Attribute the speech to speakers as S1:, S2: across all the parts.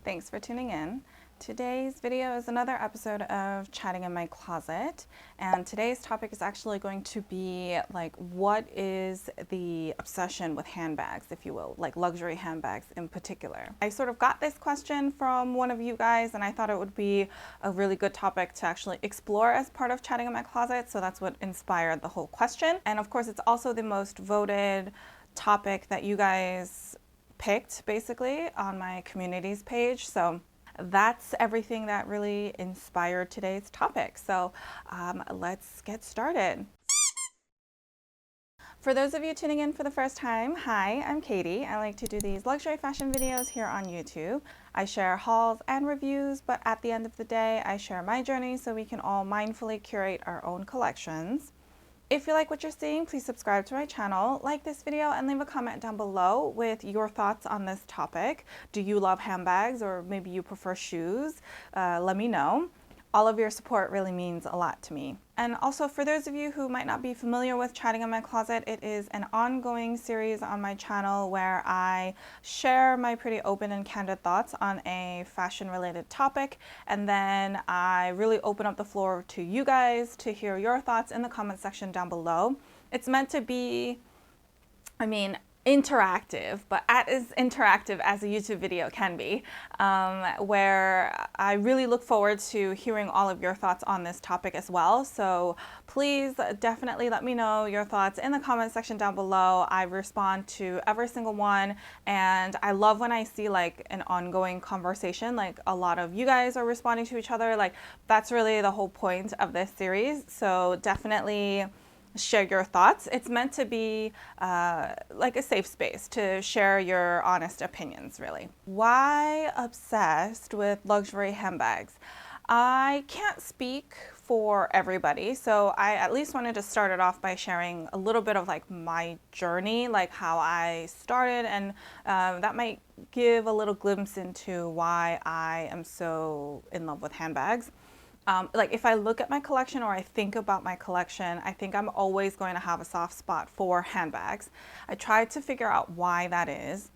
S1: Thanks for tuning in. Today's video is another episode of Chatting in My Closet, and today's topic is actually going to be like, what is the obsession with handbags, if you will, like luxury handbags in particular. I sort of got this question from one of you guys, and I thought it would be a really good topic to actually explore as part of Chatting in My Closet, so that's what inspired the whole question. And of course, it's also the most voted topic that you guys picked basically on my communities page. So that's everything that really inspired today's topic. So let's get started. For those of you tuning in for the first time, hi, I'm Katie. I like to do these luxury fashion videos here on YouTube. I share hauls and reviews, but at the end of the day, I share my journey so we can all mindfully curate our own collections. If you like what you're seeing, please subscribe to my channel, like this video, and leave a comment down below with your thoughts on this topic. Do you love handbags, or maybe you prefer shoes? Let me know. All of your support really means a lot to me. And also, for those of you who might not be familiar with Chatting in My Closet, it is an ongoing series on my channel where I share my pretty open and candid thoughts on a fashion-related topic, and then I really open up the floor to you guys to hear your thoughts in the comment section down below. It's meant to be, interactive, but as interactive as a YouTube video can be, where I really look forward to hearing all of your thoughts on this topic as well. So please definitely let me know your thoughts in the comment section down below. I respond to every single one, and I love when I see like an ongoing conversation, like a lot of you guys are responding to each other. Like, that's really the whole point of this series. So definitely share your thoughts. It's meant to be like a safe space to share your honest opinions, really. Why obsessed with luxury handbags? I can't speak for everybody, so I at least wanted to start it off by sharing a little bit of like my journey, like how I started, and that might give a little glimpse into why I am so in love with handbags. Like, if I look at my collection or I think about my collection, I think I'm always going to have a soft spot for handbags. I tried to figure out why that is,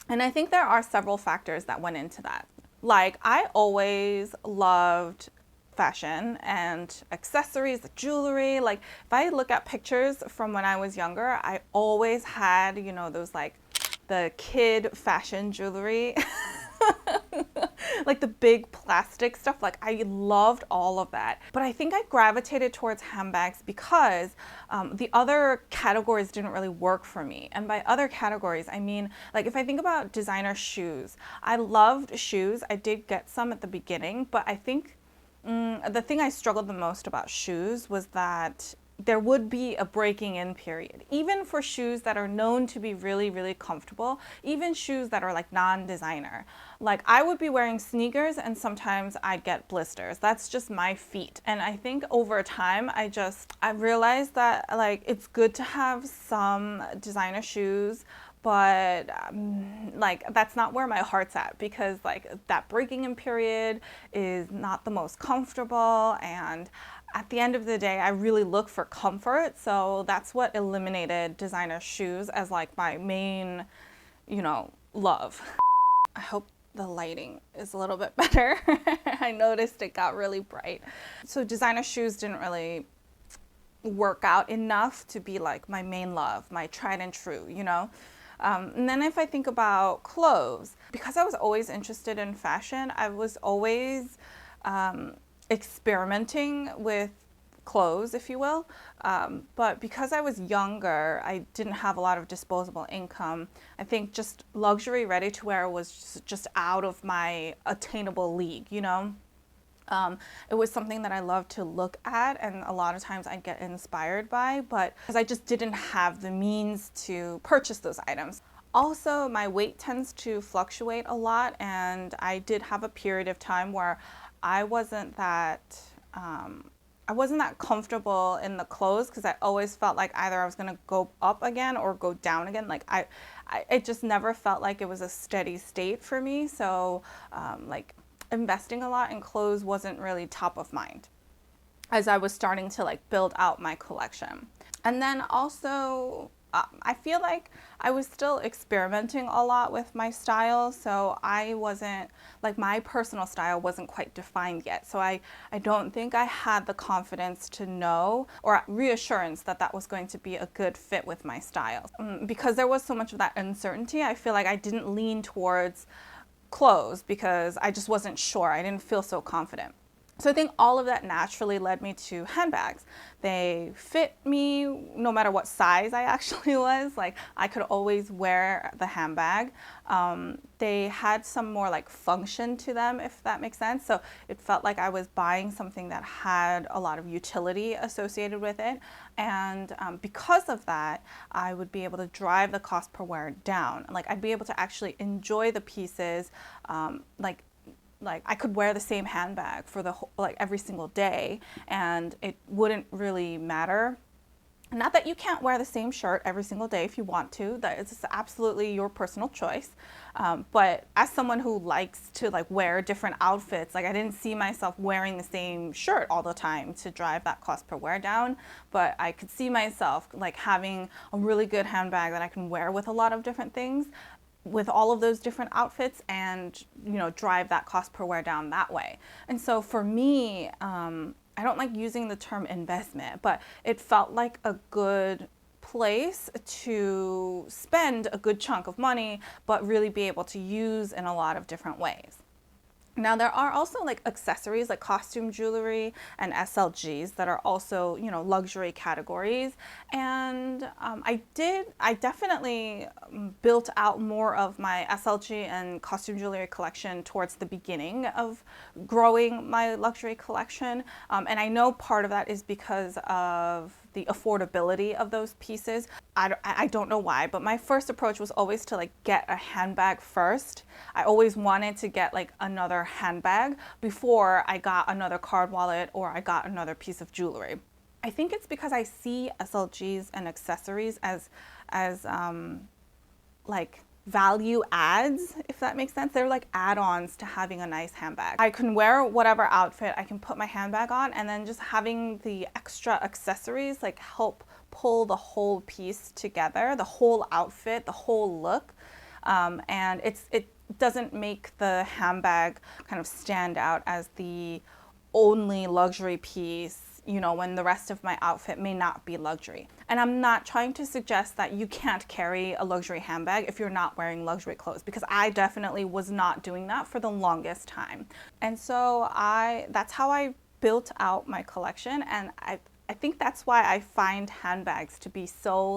S1: and I think there are several factors that went into that. Like, I always loved fashion and accessories, jewelry. Like, if I look at pictures from when I was younger, I always had, you know, those like the kid fashion jewelry. Like the big plastic stuff. Like, I loved all of that. But I think I gravitated towards handbags because the other categories didn't really work for me. And by other categories, I mean, like, if I think about designer shoes, I loved shoes. I did get some at the beginning, but I think the thing I struggled the most about shoes was that there would be a breaking in period, even for shoes that are known to be really, really comfortable, even shoes that are like non-designer. Like, I would be wearing sneakers and sometimes I'd get blisters. That's just my feet. And I think over time, I realized that like it's good to have some designer shoes, but like, that's not where my heart's at, because like that breaking in period is not the most comfortable, and at the end of the day, I really look for comfort. So that's what eliminated designer shoes as like my main, love. I hope the lighting is a little bit better. I noticed it got really bright. So designer shoes didn't really work out enough to be like my main love, my tried and true, And then if I think about clothes, because I was always interested in fashion, I was always experimenting with clothes, if you will. But because I was younger, I didn't have a lot of disposable income. I think just luxury ready-to-wear was just out of my attainable league, It was something that I loved to look at, and a lot of times I'd get inspired by, but because I just didn't have the means to purchase those items. Also, my weight tends to fluctuate a lot, and I did have a period of time where I wasn't that comfortable in the clothes, because I always felt like either I was going to go up again or go down again. Like, it just never felt like it was a steady state for me. So like, investing a lot in clothes wasn't really top of mind as I was starting to like build out my collection. And then also I feel like I was still experimenting a lot with my style, so I wasn't, like, my personal style wasn't quite defined yet. So I don't think I had the confidence to know or reassurance that that was going to be a good fit with my style. Because there was so much of that uncertainty, I feel like I didn't lean towards clothes because I just wasn't sure. I didn't feel so confident. So I think all of that naturally led me to handbags. They fit me no matter what size I actually was. Like, I could always wear the handbag. They had some more like function to them, if that makes sense. So it felt like I was buying something that had a lot of utility associated with it. And because of that, I would be able to drive the cost per wear down. Like, I'd be able to actually enjoy the pieces, like I could wear the same handbag for the whole, like every single day, and it wouldn't really matter. Not that you can't wear the same shirt every single day if you want to. That is absolutely your personal choice. But as someone who likes to like wear different outfits, like I didn't see myself wearing the same shirt all the time to drive that cost per wear down. But I could see myself like having a really good handbag that I can wear with a lot of different things, with all of those different outfits, and drive that cost per wear down that way. And so for me, I don't like using the term investment, but it felt like a good place to spend a good chunk of money but really be able to use in a lot of different ways. Now, there are also like accessories like costume jewelry and SLGs that are also, luxury categories. And I definitely built out more of my SLG and costume jewelry collection towards the beginning of growing my luxury collection. And I know part of that is because of the affordability of those pieces. I don't know why, but my first approach was always to like get a handbag first. I always wanted to get like another handbag before I got another card wallet or I got another piece of jewelry. I think it's because I see SLGs and accessories as like value adds, if that makes sense. They're like add-ons to having a nice handbag. I can wear whatever outfit, I can put my handbag on, and then just having the extra accessories like help pull the whole piece together, the whole outfit, the whole look. And it doesn't make the handbag kind of stand out as the only luxury piece, when the rest of my outfit may not be luxury. And I'm not trying to suggest that you can't carry a luxury handbag if you're not wearing luxury clothes, because I definitely was not doing that for the longest time. And so that's how I built out my collection. And I think that's why I find handbags to be so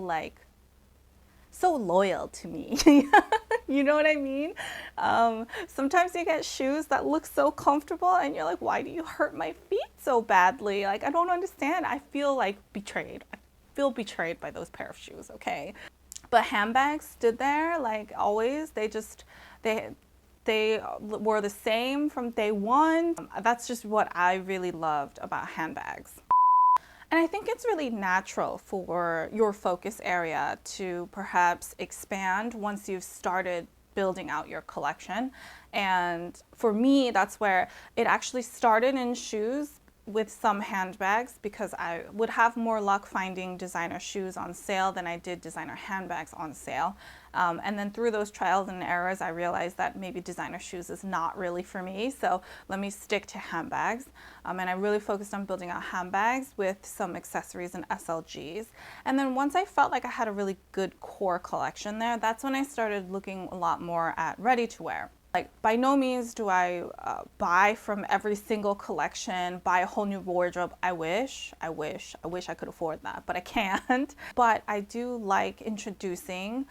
S1: loyal to me. You know what I mean? Sometimes you get shoes that look so comfortable and you're like, why do you hurt my feet so badly? Like, I don't understand. I feel like betrayed. I feel betrayed by those pair of shoes, okay? But handbags stood there like always. They were the same from day one. That's just what I really loved about handbags. And I think it's really natural for your focus area to perhaps expand once you've started building out your collection. And for me, that's where it actually started in shoes with some handbags, because I would have more luck finding designer shoes on sale than I did designer handbags on sale. And then through those trials and errors, I realized that maybe designer shoes is not really for me. So let me stick to handbags. And I really focused on building out handbags with some accessories and SLGs. And then once I felt like I had a really good core collection there, that's when I started looking a lot more at ready-to-wear. Like, by no means do I buy from every single collection, buy a whole new wardrobe. I wish I could afford that, but I can't. But I do like introducing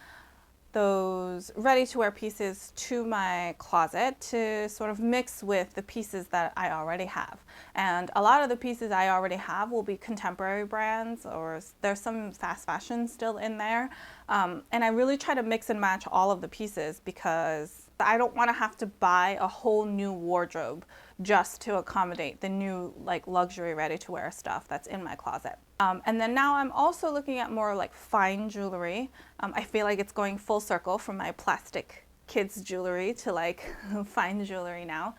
S1: those ready-to-wear pieces to my closet to sort of mix with the pieces that I already have. And a lot of the pieces I already have will be contemporary brands, or there's some fast fashion still in there. And I really try to mix and match all of the pieces, because I don't want to have to buy a whole new wardrobe just to accommodate the new like luxury ready-to-wear stuff that's in my closet. And then now I'm also looking at more like fine jewelry. I feel like it's going full circle from my plastic kids jewelry to like fine jewelry now.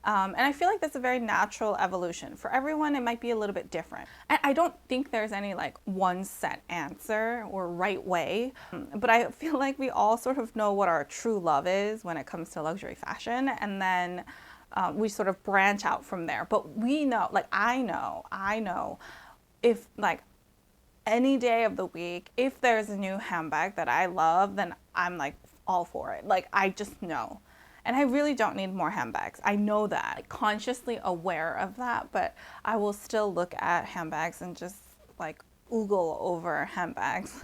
S1: And I feel like that's a very natural evolution. For everyone, it might be a little bit different. And I don't think there's any like one set answer or right way, but I feel like we all sort of know what our true love is when it comes to luxury fashion. And then we sort of branch out from there. But we know, like I know if like any day of the week, if there's a new handbag that I love, then I'm like all for it. Like I just know. And I really don't need more handbags. I know that, like, consciously aware of that, but I will still look at handbags and just like oogle over handbags.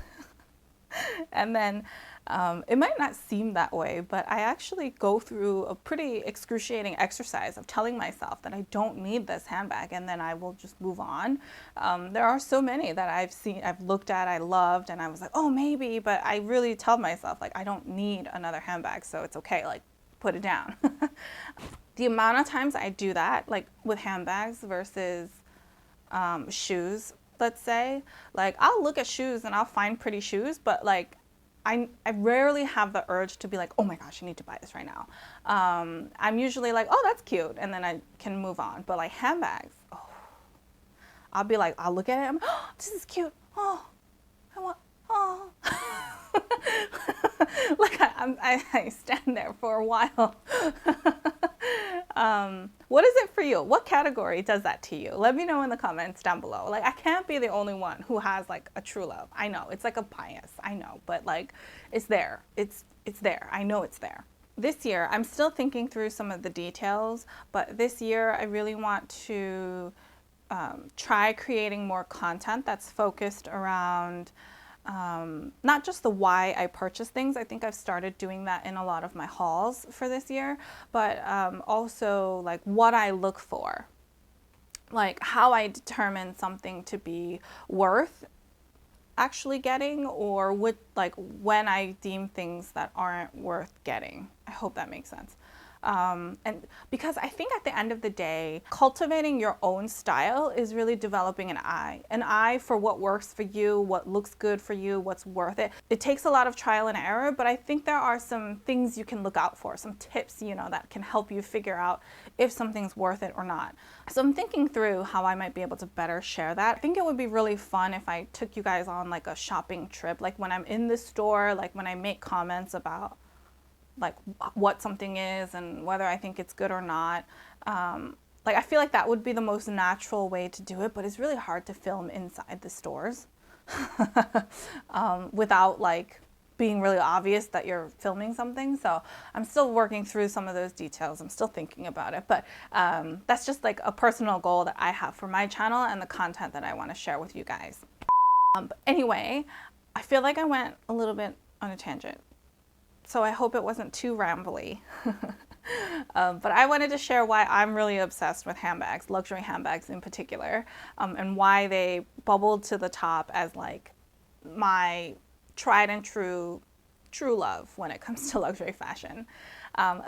S1: And then it might not seem that way, but I actually go through a pretty excruciating exercise of telling myself that I don't need this handbag, and then I will just move on. There are so many that I've looked at, I loved, and I was like, oh, maybe, but I really tell myself, like, I don't need another handbag, so it's okay, like, put it down. The amount of times I do that, like with handbags versus shoes, let's say, like I'll look at shoes and I'll find pretty shoes, but like I rarely have the urge to be like, oh my gosh, I need to buy this right now. I'm usually like, oh, that's cute, and then I can move on. But like handbags, oh, I'll be like, I'll look at it, oh, this is cute, oh, I want, oh. Like I stand there for a while. What is it for you? What category does that to you? Let me know in the comments down below. Like I can't be the only one who has like a true love. I know it's like a bias, I know, but like it's there. It's there. I know it's there. This year, I'm still thinking through some of the details, but this year I really want to try creating more content that's focused around not just the why I purchase things. I think I've started doing that in a lot of my hauls for this year, but also like what I look for, like how I determine something to be worth actually getting, or like when I deem things that aren't worth getting. I hope that makes sense. And because I think at the end of the day, cultivating your own style is really developing an eye for what works for you, what looks good for you, what's worth it. It takes a lot of trial and error, but I think there are some things you can look out for, some tips, you know, that can help you figure out if something's worth it or not. So I'm thinking through how I might be able to better share that. I think it would be really fun if I took you guys on like a shopping trip, like when I'm in the store, like when I make comments about like what something is and whether I think it's good or not. Like I feel like that would be the most natural way to do it, but it's really hard to film inside the stores without like being really obvious that you're filming something. So I'm still working through some of those details. I'm still thinking about it, but that's just like a personal goal that I have for my channel and the content that I want to share with you guys. But anyway, I feel like I went a little bit on a tangent, so I hope it wasn't too rambly. But I wanted to share why I'm really obsessed with handbags, luxury handbags in particular, and why they bubbled to the top as like my tried and true love when it comes to luxury fashion.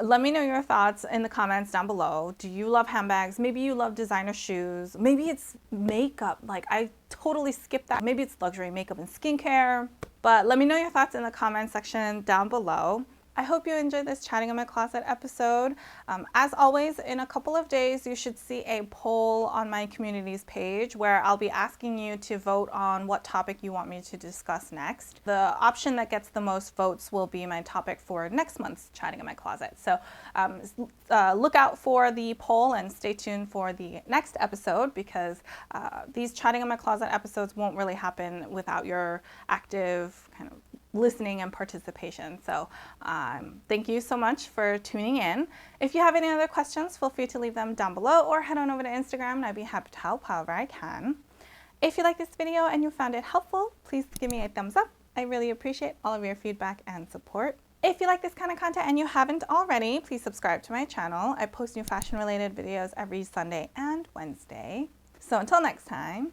S1: Let me know your thoughts in the comments down below. Do you love handbags? Maybe you love designer shoes. Maybe it's makeup. Like I totally skipped that. Maybe it's luxury makeup and skincare. But let me know your thoughts in the comment section down below. I hope you enjoyed this Chatting in My Closet episode. As always, in a couple of days, you should see a poll on my communities page where I'll be asking you to vote on what topic you want me to discuss next. The option that gets the most votes will be my topic for next month's Chatting in My Closet. So look out for the poll and stay tuned for the next episode, because these Chatting in My Closet episodes won't really happen without your active kind of listening and participation. So thank you so much for tuning in. If you have any other questions, feel free to leave them down below or head on over to Instagram and I'd be happy to help however I can. If you like this video and you found it helpful, please give me a thumbs up. I really appreciate all of your feedback and support. If you like this kind of content and you haven't already, please subscribe to my channel. I post new fashion related videos every Sunday and Wednesday. So until next time,